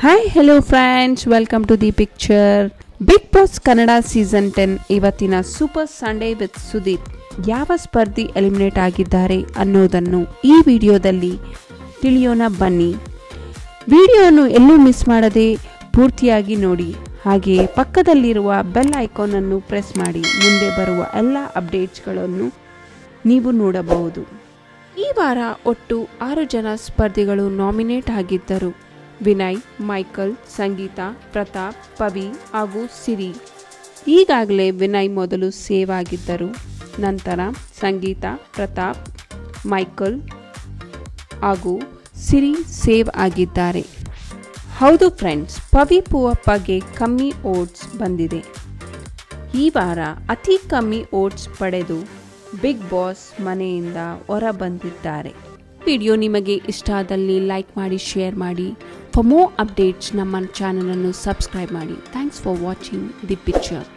Hi hello friends, welcome to the picture. Bigg Boss Kannada season 10 ಇವತ್ತಿನ super Sunday with Sudeep ಯಾವ ಸ್ಪರ್ಧಿ eliminate ಆಗಿದ್ದಾರೆ ಅನ್ನೋದನ್ನು ಈ ವಿಡಿಯೋದಲ್ಲಿ ತಿಳಿಯೋಣ ಬನ್ನಿ. ವಿಡಿಯೋವನ್ನು ಎಲ್ಲೂ ಮಿಸ್ ಮಾಡದೆ ಪೂರ್ತಿಯಾಗಿ ನೋಡಿ. ಹಾಗೆ ಪಕ್ಕದಲ್ಲಿರುವ ಬೆಲ್ ಐಕಾನ್ ಅನ್ನು ಪ್ರೆಸ್ ಮಾಡಿ ಮುಂದೆ ಬರುವ ಎಲ್ಲ ಅಪ್ಡೇಟ್ಸ್ಗಳನ್ನು ನೀವು ನೋಡಬಹುದು. ಈ ವಾರ ಒಟ್ಟು 6 ಜನ ಸ್ಪರ್ಧಿಗಳು ನಾಮಿನೇಟ್ ಆಗಿದ್ದರು. ವಿನಯ್, ಮೈಕಲ್, ಸಂಗೀತಾ, ಪ್ರತಾಪ್, ಪವಿ ಹಾಗೂ ಸಿರಿ. ಈಗಾಗಲೇ ವಿನಯ್ ಮೊದಲು ಸೇವ್ ಆಗಿದ್ದರು. ನಂತರ ಸಂಗೀತಾ, ಪ್ರತಾಪ್, ಮೈಕಲ್ ಹಾಗೂ ಸಿರಿ ಸೇವ್ ಆಗಿದ್ದಾರೆ. ಹೌದು ಫ್ರೆಂಡ್ಸ್, ಪವಿ ಪೂವಪ್ಪಗೆ ಕಮ್ಮಿ ಓಟ್ಸ್ ಬಂದಿದೆ. ಈ ವಾರ ಅತಿ ಕಮ್ಮಿ ಓಟ್ಸ್ ಪಡೆದು ಬಿಗ್ ಬಾಸ್ ಮನೆಯಿಂದ ಹೊರ ಬಂದಿದ್ದಾರೆ. ವಿಡಿಯೋ ನಿಮಗೆ ಇಷ್ಟ ಆದಲ್ಲಿ ಲೈಕ್ ಮಾಡಿ, ಶೇರ್ ಮಾಡಿ. ಫಾರ್ ಮೋರ್ ಅಪ್ಡೇಟ್ಸ್ ನಮ್ಮ ಚಾನಲನ್ನು ಸಬ್ಸ್ಕ್ರೈಬ್ ಮಾಡಿ. Thanks for watching the picture.